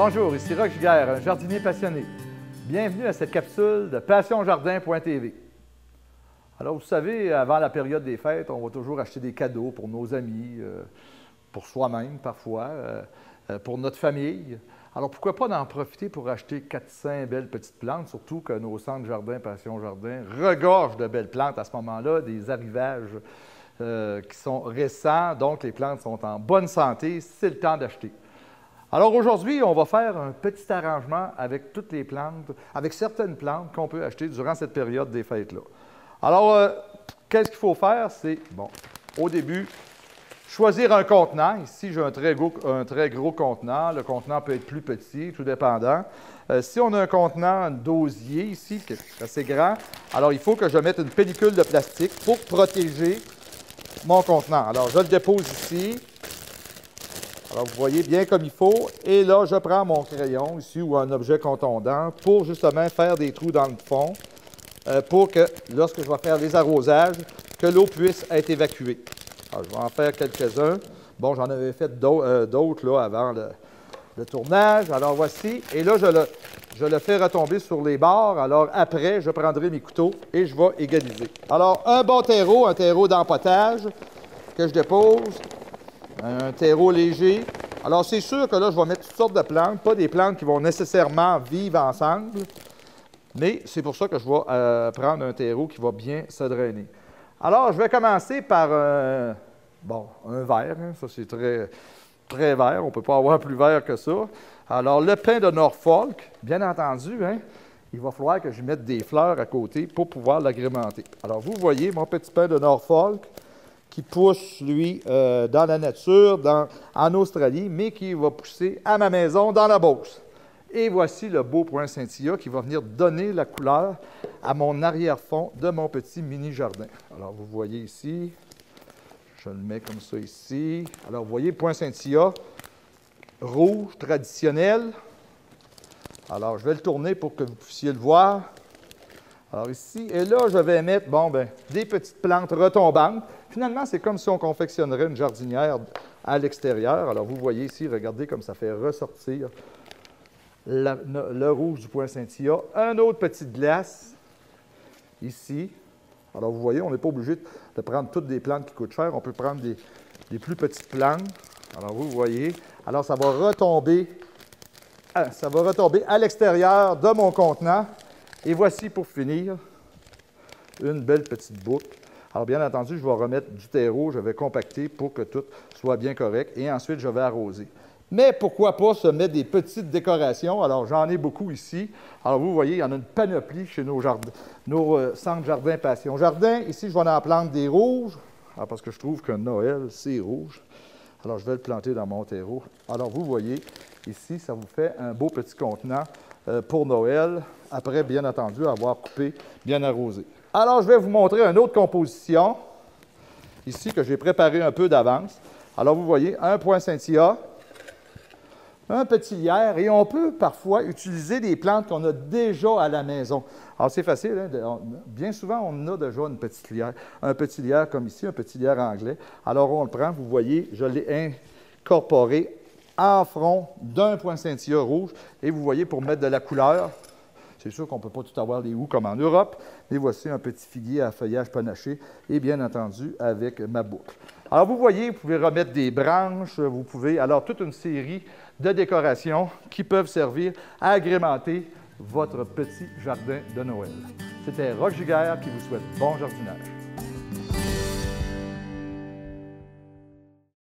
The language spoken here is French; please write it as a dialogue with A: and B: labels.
A: Bonjour, ici Roch Giguère, un jardinier passionné. Bienvenue à cette capsule de passionjardin.tv. Alors, vous savez, avant la période des fêtes, on va toujours acheter des cadeaux pour nos amis, pour soi-même parfois, pour notre famille. Alors, pourquoi pas en profiter pour acheter 400 belles petites plantes, surtout que nos centres jardin, Passion Jardin, regorgent de belles plantes à ce moment-là, des arrivages qui sont récents, donc les plantes sont en bonne santé, c'est le temps d'acheter. Alors aujourd'hui, on va faire un petit arrangement avec toutes les plantes, avec certaines plantes qu'on peut acheter durant cette période des fêtes-là. Alors, qu'est-ce qu'il faut faire? C'est, bon, au début, choisir un contenant. Ici, j'ai un très gros contenant. Le contenant peut être plus petit, tout dépendant. Si on a un contenant d'osier ici, qui est assez grand, alors il faut que je mette une pellicule de plastique pour protéger mon contenant. Alors, je le dépose ici. Alors, vous voyez bien comme il faut. Et là, je prends mon crayon ici ou un objet contondant pour justement faire des trous dans le fond pour que, lorsque je vais faire les arrosages, que l'eau puisse être évacuée. Alors, je vais en faire quelques-uns. Bon, j'en avais fait d'autres là avant le tournage. Alors, voici. Et là, je le fais retomber sur les bords. Alors, après, je prendrai mes couteaux et je vais égaliser. Alors, un bon terreau, un terreau d'empotage que je dépose. Un terreau léger. Alors, c'est sûr que là, je vais mettre toutes sortes de plantes, pas des plantes qui vont nécessairement vivre ensemble, mais c'est pour ça que je vais prendre un terreau qui va bien se drainer. Alors, je vais commencer par un verre. Hein, ça, c'est très, très vert. On ne peut pas avoir plus vert que ça. Alors, le pin de Norfolk, bien entendu, hein, il va falloir que je mette des fleurs à côté pour pouvoir l'agrémenter. Alors, vous voyez mon petit pin de Norfolk, qui pousse, lui, dans la nature, en Australie, mais qui va pousser à ma maison, dans la Beauce. Et voici le beau poinsettia qui va venir donner la couleur à mon arrière-fond de mon petit mini-jardin. Alors, vous voyez ici, je le mets comme ça ici. Alors, vous voyez, poinsettia rouge, traditionnel. Alors, je vais le tourner pour que vous puissiez le voir. Alors ici, et là, je vais mettre, des petites plantes retombantes. Finalement, c'est comme si on confectionnerait une jardinière à l'extérieur. Alors, vous voyez ici, regardez comme ça fait ressortir le rouge du poinsettia. Un autre petite glace, ici. Alors, vous voyez, on n'est pas obligé de prendre toutes des plantes qui coûtent cher. On peut prendre des plus petites plantes. Alors, vous voyez. Alors, ça va retomber à l'extérieur de mon contenant. Et voici, pour finir, une belle petite boucle. Alors, bien entendu, je vais remettre du terreau, je vais compacter pour que tout soit bien correct. Et ensuite, je vais arroser. Mais pourquoi pas se mettre des petites décorations? Alors, j'en ai beaucoup ici. Alors, vous voyez, il y en a une panoplie chez nos centres jardin Passion Jardin. Ici, je vais en planter des rouges, parce que je trouve que Noël, c'est rouge. Alors, je vais le planter dans mon terreau. Alors, vous voyez, ici, ça vous fait un beau petit contenant pour Noël, après, bien entendu, avoir coupé, bien arrosé. Alors, je vais vous montrer une autre composition, ici, que j'ai préparé un peu d'avance. Alors, vous voyez, un poinsettia, un petit lierre, et on peut parfois utiliser des plantes qu'on a déjà à la maison. Alors, c'est facile, hein? Bien souvent, on a déjà une petite lierre, un petit lierre comme ici, un petit lierre anglais. Alors, on le prend, vous voyez, je l'ai incorporé en front d'un poinsettia rouge. Et vous voyez, pour mettre de la couleur, c'est sûr qu'on ne peut pas tout avoir les houes comme en Europe, mais voici un petit figuier à feuillage panaché et bien entendu avec ma boucle. Alors, vous voyez, vous pouvez remettre des branches, vous pouvez, alors toute une série de décorations qui peuvent servir à agrémenter votre petit jardin de Noël. C'était Roch Giguère qui vous souhaite bon jardinage.